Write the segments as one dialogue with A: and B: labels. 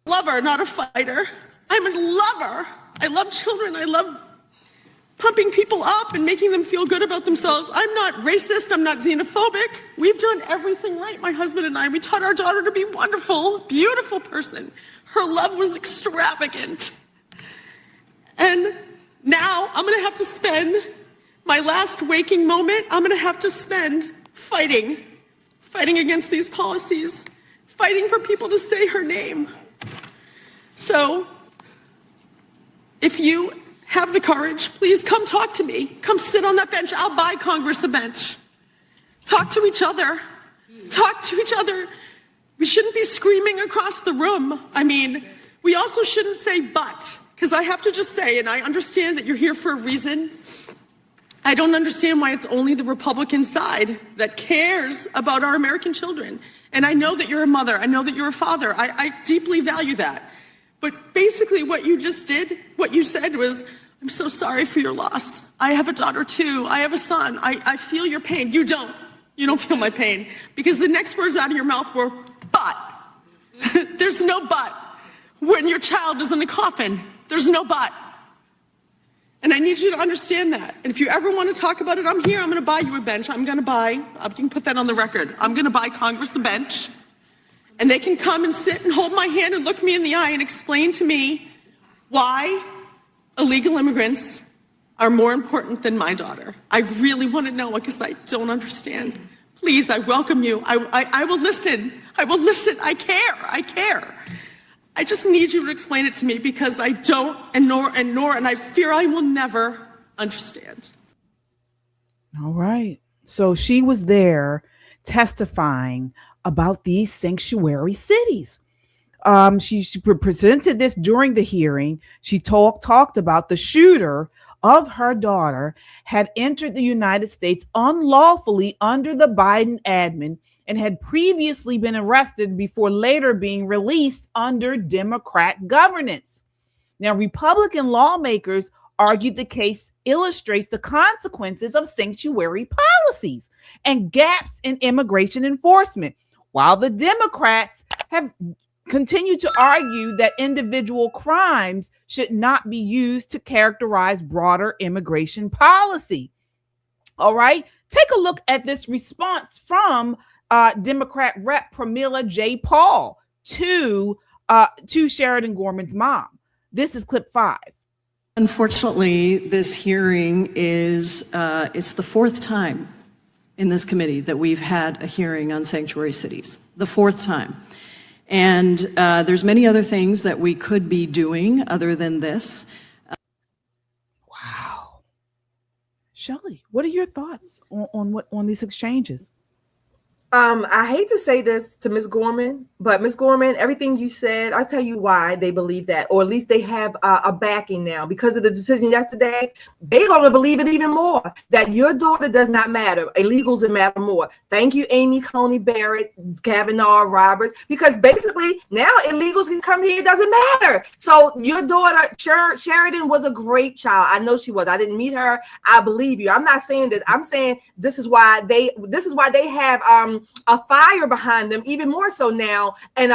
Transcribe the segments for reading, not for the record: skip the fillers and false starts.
A: lover, not a fighter. I'm a lover. I love children. I love pumping people up and making them feel good about themselves. I'm not racist. I'm not xenophobic. We've done everything right, my husband and I. We taught our daughter to be wonderful, beautiful person. Her love was extravagant. And now I'm going to have to spend my last waking moment, I'm going to have to spend fighting against these policies, fighting for people to say her name. So if you have the courage, please come talk to me. Come sit on that bench. I'll buy Congress a bench. Talk to each other. Talk to each other. We shouldn't be screaming across the room. I mean, we also shouldn't say but, because I have to just say, and I understand that you're here for a reason. I don't understand why it's only the Republican side that cares about our American children. And I know that you're a mother. I know that you're a father. I deeply value that. But basically what you just did, what you said was, I'm so sorry for your loss. I have a daughter too. I have a son. I feel your pain. You don't. You don't feel my pain. Because the next words out of your mouth were, but. There's no but. When your child is in a coffin, there's no but. And I need you to understand that. And if you ever want to talk about it, I'm here. I'm going to buy you a bench. I'm going to buy, you can put that on the record. I'm going to buy Congress a bench. And they can come and sit and hold my hand and look me in the eye and explain to me why illegal immigrants are more important than my daughter. I really want to know because I don't understand. Please, I welcome you. I will listen. I will listen. I care. I care. I just need you to explain it to me because I don't, and I fear I will never understand.
B: All right. So she was there testifying about these sanctuary cities. She presented this during the hearing. She talked about the shooter of her daughter had entered the United States unlawfully under the Biden admin and had previously been arrested before later being released under Democrat governance. Now, Republican lawmakers argued the case illustrates the consequences of sanctuary policies and gaps in immigration enforcement, while the Democrats have continued to argue that individual crimes should not be used to characterize broader immigration policy. All right, take a look at this response from Democrat Rep. Pramila J. Paul to Sheridan Gorman's mom. This is clip 5.
C: Unfortunately, this hearing is it's the fourth time in this committee that we've had a hearing on sanctuary cities. The fourth time. And there's many other things that we could be doing other than this.
B: Wow. Shelley, what are your thoughts on these exchanges?
D: I hate to say this to Ms. Gorman, but Ms. Gorman, everything you said, I'll tell you why they believe that, or at least they have a backing now because of the decision yesterday. They're going to believe it even more that your daughter does not matter. Illegals matter more. Thank you, Amy Coney Barrett, Kavanaugh, Roberts, because basically now illegals can come here. It doesn't matter. So your daughter, Sheridan, was a great child. I know she was. I didn't meet her. I believe you. I'm not saying that. I'm saying this is why they have a fire behind them, even more so now, and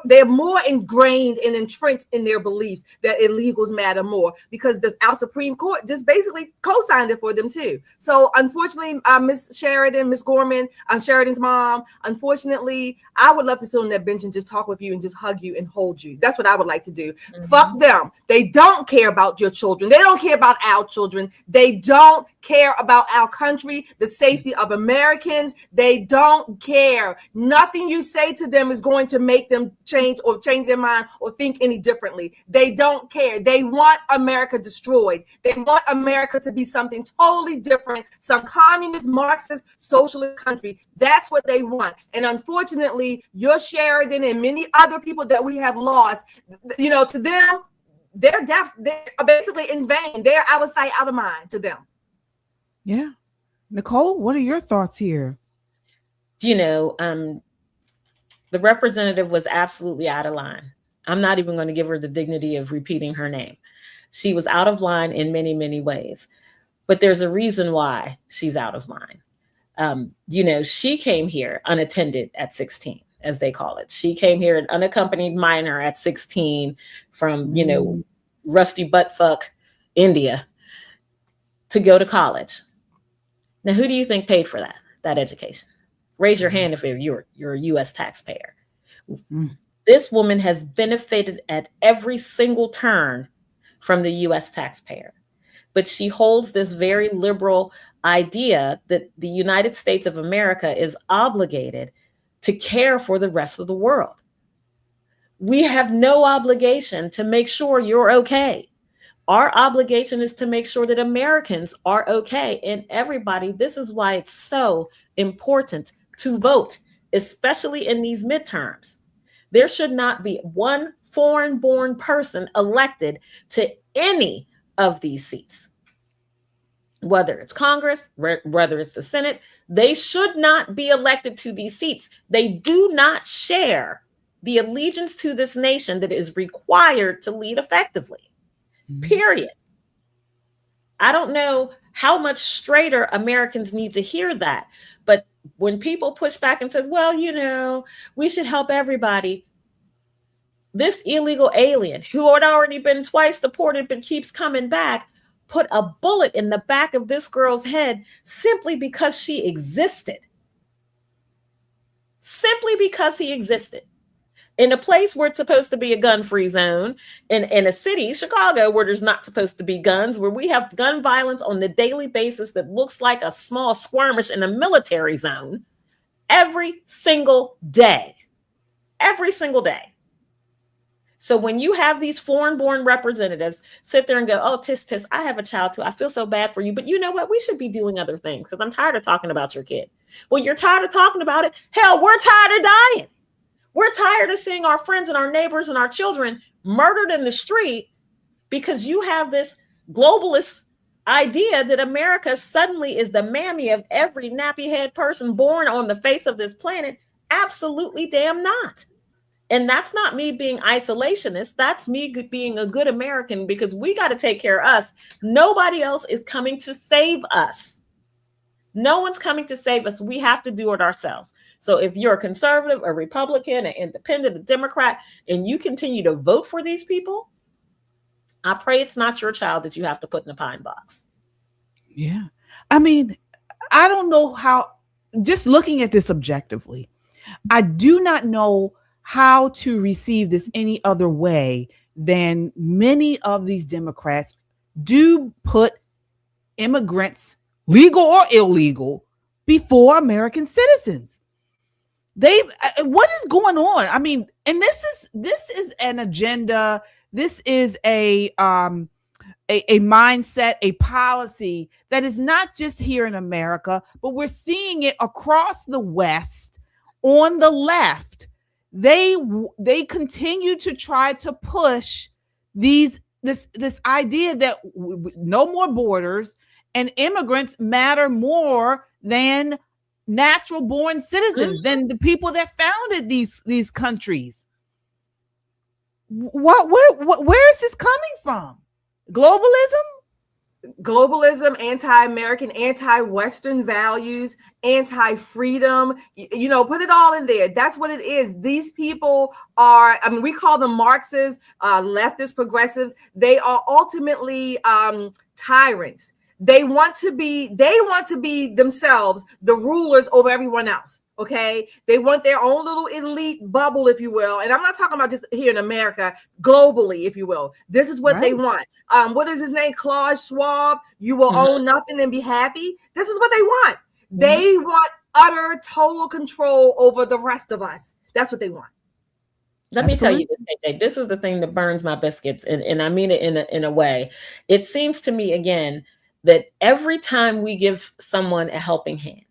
D: they're more ingrained and entrenched in their beliefs that illegals matter more because our Supreme Court just basically co-signed it for them too. So unfortunately, Miss Sheridan, Miss Gorman, Sheridan's mom, unfortunately, I would love to sit on that bench and just talk with you and just hug you and hold you. That's what I would like to do. Mm-hmm. Fuck them. They don't care about your children. They don't care about our children. They don't care about our country, the safety of Americans. They don't care. Nothing you say to them is going to make them change their mind or think any differently. They don't care. They want America destroyed. They want America to be something totally different, some communist, Marxist, socialist country. That's what they want. And unfortunately, your Sheridan and many other people that we have lost, to them, their deaths, they're basically in vain. They're out of sight, out of mind to them.
B: Yeah. Nicole, what are your thoughts here?
E: The representative was absolutely out of line. I'm not even going to give her the dignity of repeating her name. She was out of line in many, many ways, but there's a reason why she's out of line. She came here unattended at 16. as they call it. She came here an unaccompanied minor at 16 from, rusty buttfuck India to go to college. Now, who do you think paid for that education? Raise your hand if you're a U.S. taxpayer. This woman has benefited at every single turn from the U.S. taxpayer. But she holds this very liberal idea that the United States of America is obligated to care for the rest of the world. We have no obligation to make sure you're okay. Our obligation is to make sure that Americans are okay. And everybody, this is why it's so important to vote, especially in these midterms. There should not be one foreign-born person elected to any of these seats. Whether it's Congress, whether it's the Senate, they should not be elected to these seats. They do not share the allegiance to this nation that is required to lead effectively. Period. I don't know how much straighter Americans need to hear that. But when people push back and says, well, we should help everybody. This illegal alien who had already been twice deported but keeps coming back put a bullet in the back of this girl's head simply because she existed. Simply because he existed. In a place where it's supposed to be a gun-free zone, in a city, Chicago, where there's not supposed to be guns, where we have gun violence on the daily basis that looks like a small skirmish in a military zone, every single day. Every single day. So when you have these foreign-born representatives sit there and go, oh, tis, I have a child too. I feel so bad for you. But you know what? We should be doing other things because I'm tired of talking about your kid. Well, you're tired of talking about it. Hell, we're tired of dying. We're tired of seeing our friends and our neighbors and our children murdered in the street because you have this globalist idea that America suddenly is the mammy of every nappy-head person born on the face of this planet. Absolutely damn not. And that's not me being isolationist. That's me being a good American because we got to take care of us. Nobody else is coming to save us. No one's coming to save us. We have to do it ourselves. So if you're a conservative, a Republican, an independent, a Democrat, and you continue to vote for these people, I pray it's not your child that you have to put in a pine box.
B: Yeah. I mean, I don't know how, just looking at this objectively, I do not know how to receive this any other way than many of these Democrats do put immigrants, legal or illegal, before American citizens. What is going on? I mean, and this is an agenda. This is a mindset, a policy that is not just here in America, but we're seeing it across the West on the left. They continue to try to push this idea that no more borders and immigrants matter more than natural born citizens, than the people that founded these countries. Where is this coming from? Globalism,
D: Anti-American, anti-Western values, anti-freedom, put it all in there. That's what it is. These people are, we call them Marxists, leftist progressives. They are ultimately tyrants. They want to be themselves the rulers over everyone else. Okay. They want their own little elite bubble, if you will. And I'm not talking about just here in America, globally, if you will. This is what they want. What is his name? Klaus Schwab. You will own nothing and be happy. This is what they want. They want utter total control over the rest of us. That's what they want.
E: Let me tell you this, this is the thing that burns my biscuits. And I mean it in a way. It seems to me, again, that every time we give someone a helping hand,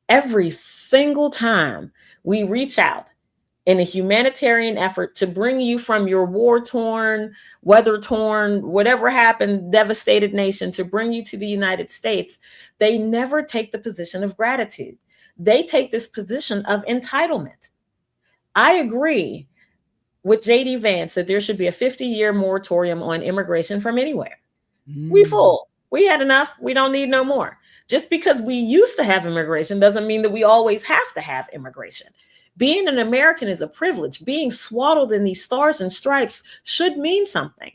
E: every single time we reach out in a humanitarian effort to bring you from your war-torn, weather-torn, whatever happened, devastated nation, to bring you to the United States, they never take the position of gratitude. They take this position of entitlement. I agree with J.D. Vance that there should be a 50-year moratorium on immigration from anywhere. We full. We had enough. We don't need no more. Just because we used to have immigration doesn't mean that we always have to have immigration. Being an American is a privilege. Being swaddled in these stars and stripes should mean something.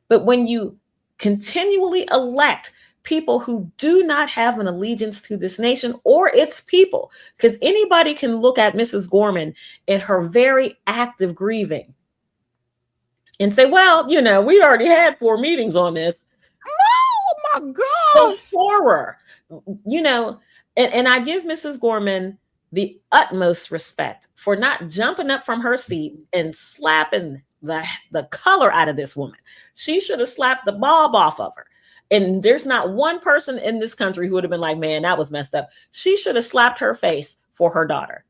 E: But when you continually elect people who do not have an allegiance to this nation or its people, because anybody can look at Mrs. Gorman in her very act of grieving and say, well, you know, we already had 4 meetings on this.
B: Oh my gosh.
E: Horror, you know, and I give Mrs. Gorman the utmost respect for not jumping up from her seat and slapping the color out of this woman. She should have slapped the bob off of her. And there's not one person in this country who would have been like, man, that was messed up. She should have slapped her face for her daughter,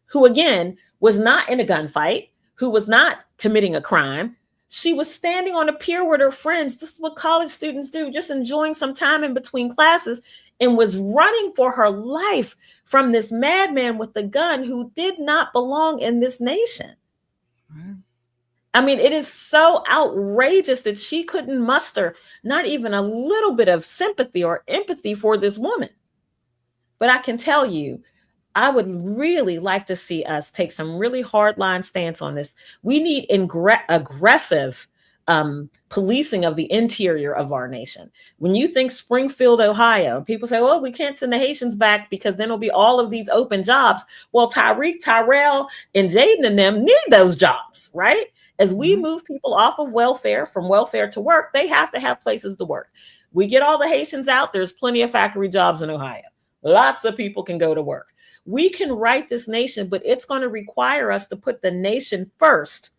E: who again was not in a gunfight, who was not committing a crime. She was standing on a pier with her friends, just what college students do, just enjoying some time in between classes, and was running for her life from this madman with the gun who did not belong in this nation. I mean, it is so outrageous that she couldn't muster not even a little bit of sympathy or empathy for this woman. But I can tell you, I would really like to see us take some really hardline stance on this. We need aggressive policing of the interior of our nation. When you think Springfield, Ohio, people say, well, we can't send the Haitians back because then there'll be all of these open jobs. Well, Tyreek, Tyrell, and Jaden and them need those jobs, right? As we move people off of welfare, from welfare to work, they have to have places to work. We get all the Haitians out. There's plenty of factory jobs in Ohio. Lots of people can go to work. We can right this nation, but it's going to require us to put the nation first,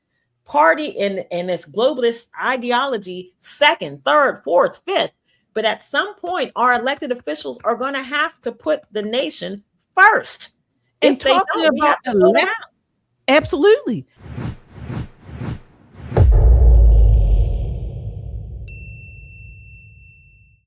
E: party and its globalist ideology second, third, fourth, fifth. But at some point, our elected officials are going to have to put the nation first.
B: And talking about absolutely.